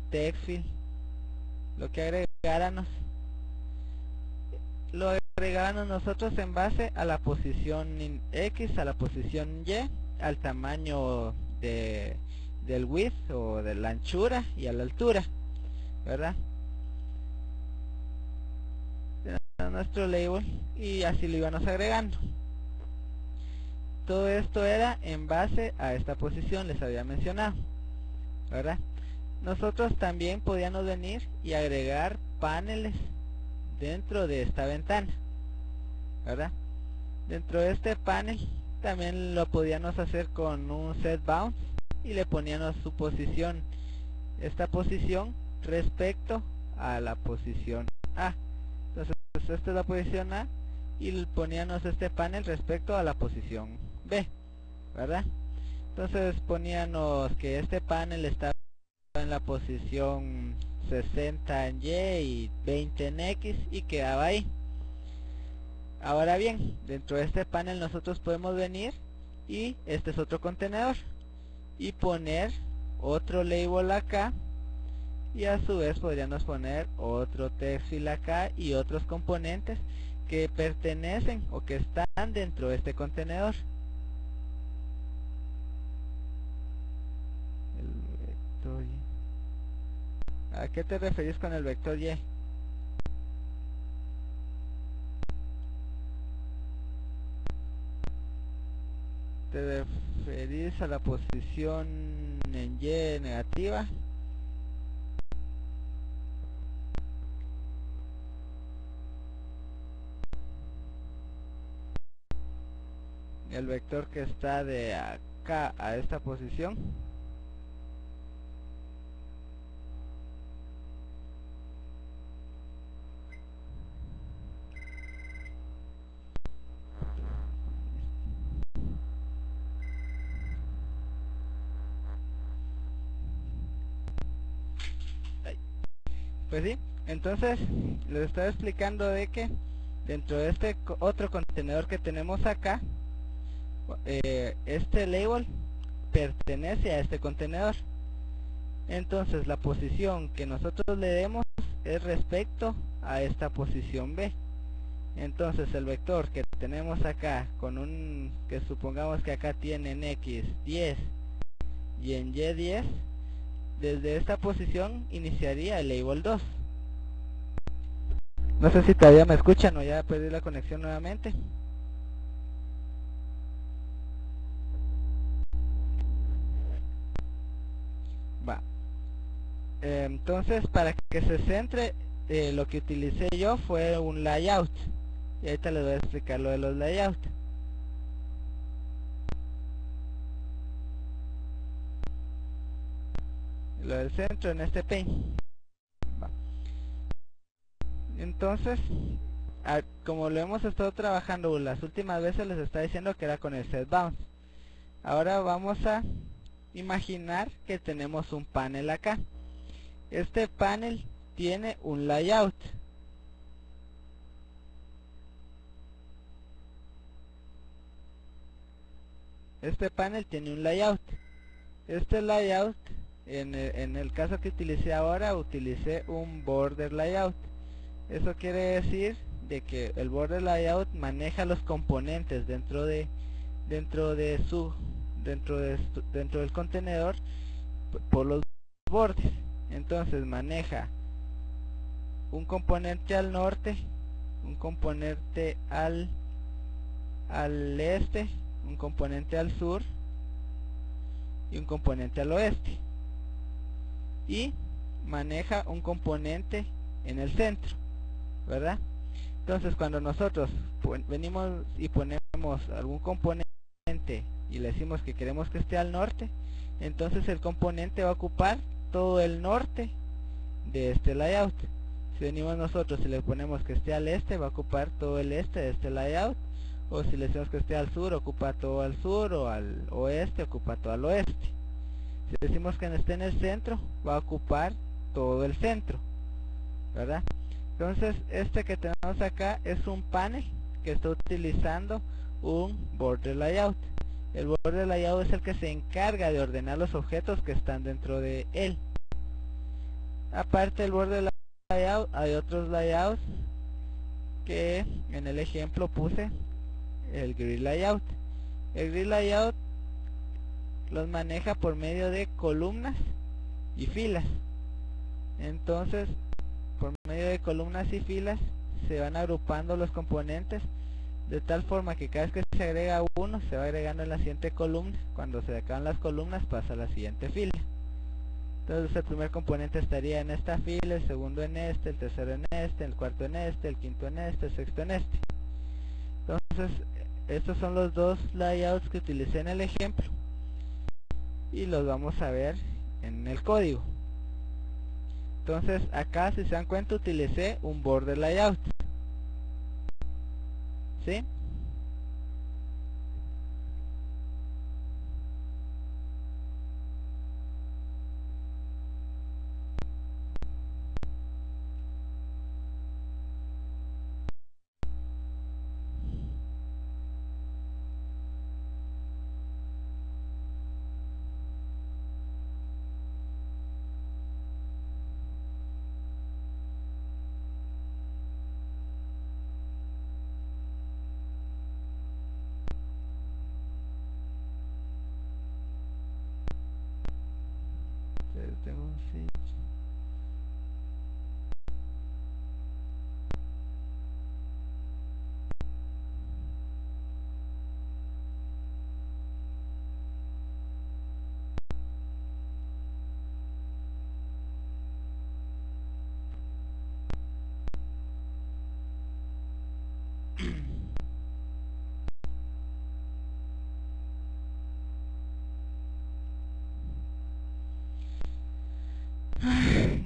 text field, lo que agregáramos, lo agregáramos nosotros en base a la posición X, a la posición Y, al tamaño del width o de la anchura y a la altura, ¿verdad? De nuestro label, y así lo íbamos agregando. Todo esto era en base a esta posición, les había mencionado, ¿verdad? Nosotros también podíamos venir y agregar paneles dentro de esta ventana, ¿verdad? Dentro de este panel también lo podíamos hacer con un set bounce y le poníamos su posición, esta posición respecto a la posición A. Entonces esta es la posición A y poníamos este panel respecto a la posición B, ¿verdad? Entonces poníamos que este panel estaba en la posición 60 en Y y 20 en X y quedaba ahí. Ahora bien, dentro de este panel nosotros podemos venir y este es otro contenedor y poner otro label acá, y a su vez podríamos poner otro text field acá y otros componentes que pertenecen o que están dentro de este contenedor. El vector Y. ¿A qué te referís con el vector Y? ¿Te referís a la posición en Y negativa? El vector que está de acá a esta posición. Pues sí, entonces les estaba explicando de que dentro de este otro contenedor que tenemos acá, este label pertenece a este contenedor. Entonces la posición que nosotros le demos es respecto a esta posición B. Entonces el vector que tenemos acá, con un que supongamos que acá tiene en X 10 y en Y 10, desde esta posición iniciaría el label 2. No sé si todavía me escuchan o ya perdí la conexión nuevamente. Va. Entonces, para que se centre, lo que utilicé yo fue un layout. Y ahorita les voy a explicar lo de los layouts. Lo del centro en este pane. Va. Entonces, como lo hemos estado trabajando las últimas veces, les estaba diciendo que era con el set bounce. Ahora vamos a imaginar que tenemos un panel acá. Este panel tiene un layout. Este panel tiene un layout. Este layout, en el caso que utilicé ahora, utilicé un border layout. Eso quiere decir de que el border layout maneja los componentes dentro del contenedor por los bordes. Entonces maneja un componente al norte, un componente al este, un componente al sur y un componente al oeste, y maneja un componente en el centro, ¿verdad? Entonces cuando nosotros venimos y ponemos algún componente y le decimos que queremos que esté al norte, entonces el componente va a ocupar todo el norte de este layout. Si venimos nosotros y le ponemos que esté al este, va a ocupar todo el este de este layout. O si le decimos que esté al sur, ocupa todo al sur, o al oeste, ocupa todo al oeste. Si decimos que esté en el centro, va a ocupar todo el centro, ¿verdad? Entonces este que tenemos acá es un panel que está utilizando un border layout. El border layout es el que se encarga de ordenar los objetos que están dentro de él. Aparte del border layout, hay otros layouts que en el ejemplo puse el grid layout. El grid layout los maneja por medio de columnas y filas. Entonces, por medio de columnas y filas se van agrupando los componentes de tal forma que cada vez que se agrega uno se va agregando en la siguiente columna. Cuando se acaban las columnas pasa a la siguiente fila. Entonces el primer componente estaría en esta fila, el segundo en este, el tercero en este, el cuarto en este, el quinto en este, el sexto en este. Entonces estos son los dos layouts que utilicé en el ejemplo y los vamos a ver en el código. Entonces acá, si se dan cuenta, utilicé un border layout, ¿sí? Tengo un switch.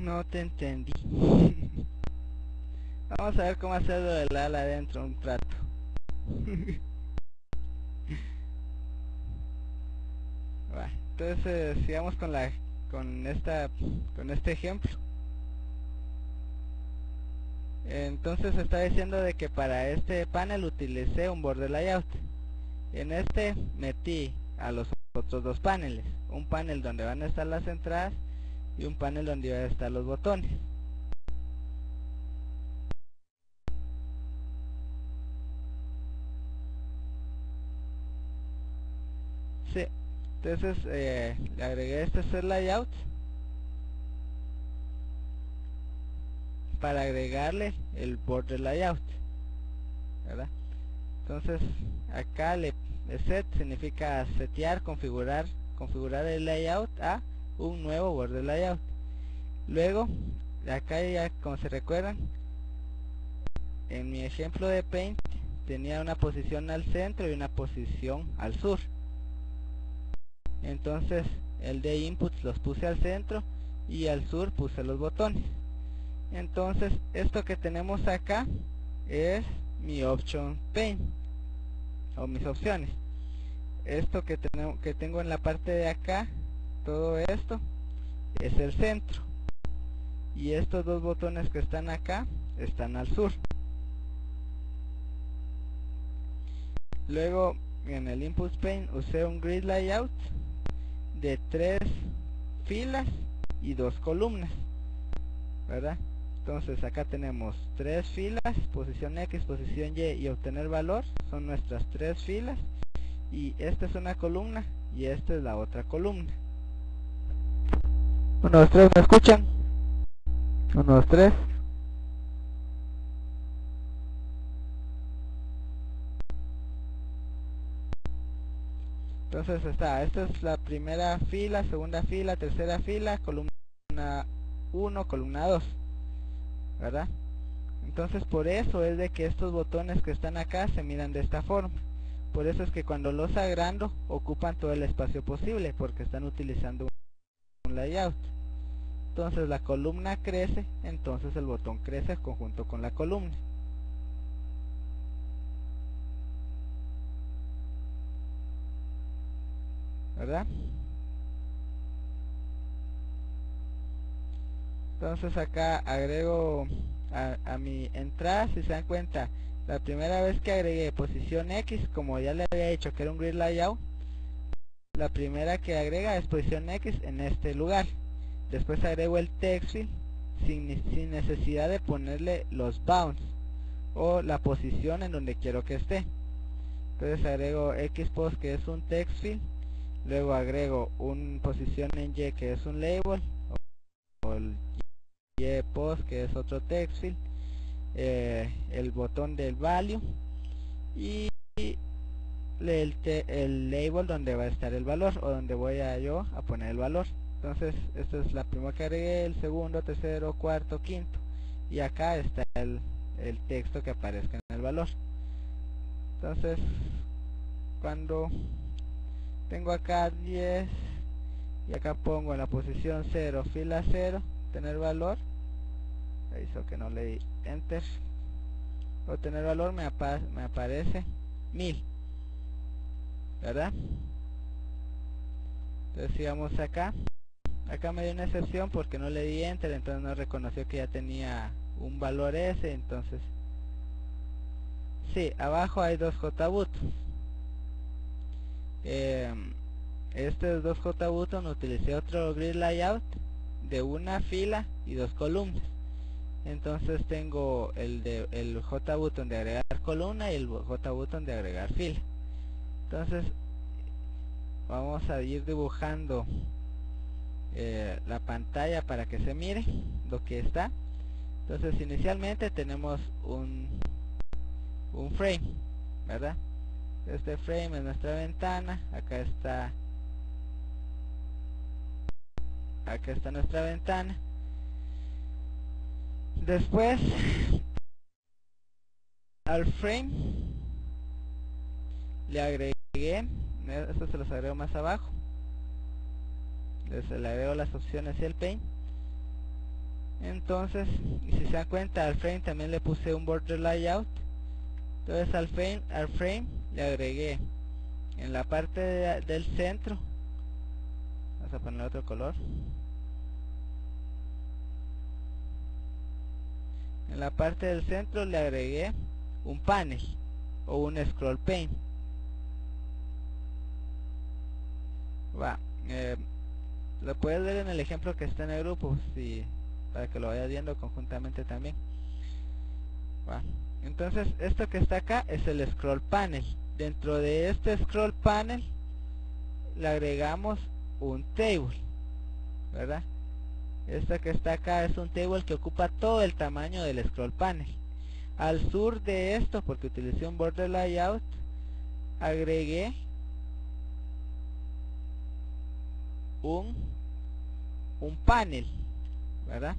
No te entendí. Vamos a ver cómo hacerlo del ala adentro un rato. Bueno, entonces sigamos con este ejemplo. Entonces está diciendo de que para este panel utilicé un border layout. En este metí a los otros dos paneles, un panel donde van a estar las entradas y un panel donde van a estar los botones. Sí, entonces le agregué este set layout para agregarle el border layout, ¿verdad? Entonces acá set significa setear, configurar el layout a un nuevo border layout. Luego acá, ya como se recuerdan, en mi ejemplo de Paint tenía una posición al centro y una posición al sur. Entonces el de inputs los puse al centro y al sur puse los botones. Entonces esto que tenemos acá es mi option pane o mis opciones. Esto que tengo en la parte de acá, todo esto es el centro, y estos dos botones que están acá están al sur. Luego en el input pane usé un grid layout de 3 filas y 2 columnas, ¿verdad? Entonces acá tenemos 3 filas, posición X, posición Y y obtener valor, son nuestras 3 filas, y esta es una columna y esta es la otra columna. 1, 2, 3, ¿me escuchan? 1, 2, 3. Entonces esta es la primera fila, segunda fila, tercera fila, columna 1, columna 2, ¿verdad? Entonces por eso es de que estos botones que están acá se miran de esta forma. Por eso es que cuando los agrando ocupan todo el espacio posible, porque están utilizando un layout. Entonces la columna crece, entonces el botón crece conjunto con la columna. ¿Verdad? Entonces acá agrego a mi entrada, si se dan cuenta, la primera vez que agregué posición X, como ya le había dicho que era un grid layout, la primera que agrega es posición X en este lugar. Después agrego el text field sin necesidad de ponerle los bounds o la posición en donde quiero que esté. Entonces agrego xpost, que es un text field, luego agrego una posición en y, que es un label, o el ypost, que es otro text field, el botón del value y el label donde va a estar el valor, o donde voy yo a poner el valor. Entonces esta es la primera que agregué, el segundo, tercero, cuarto, quinto, y acá está el texto que aparezca en el valor. Entonces cuando tengo acá 10 y acá pongo en la posición 0, fila 0, tener valor, hizo que no leí enter, o tener valor, me aparece 1000, ¿verdad? Entonces sigamos acá. Acá me dio una excepción porque no le di enter, entonces no reconoció que ya tenía un valor ese. Entonces sí, abajo hay dos JButton. Estos dos JButton utilicé otro grid layout de una fila y dos columnas. Entonces tengo el JButton de agregar columna y el JButton de agregar fila. Entonces vamos a ir dibujando la pantalla para que se mire lo que está. Entonces inicialmente tenemos un frame, ¿verdad? Este frame es nuestra ventana. Acá está nuestra ventana. Después al frame le agregué, esto se los agrego más abajo, le agrego las opciones y el pane. Entonces, si se dan cuenta, al frame también le puse un border layout. Entonces al frame le agregué en la parte del centro, vamos a poner otro color, en la parte del centro le agregué un panel o un scroll pane. Lo puedes ver en el ejemplo que está en el grupo, para que lo vayas viendo conjuntamente también. Entonces esto que está acá es el scroll panel. Dentro de este scroll panel le agregamos un table, ¿verdad? Esta que está acá es un table que ocupa todo el tamaño del scroll panel. Al sur de esto, porque utilicé un border layout, agregué un panel, ¿verdad?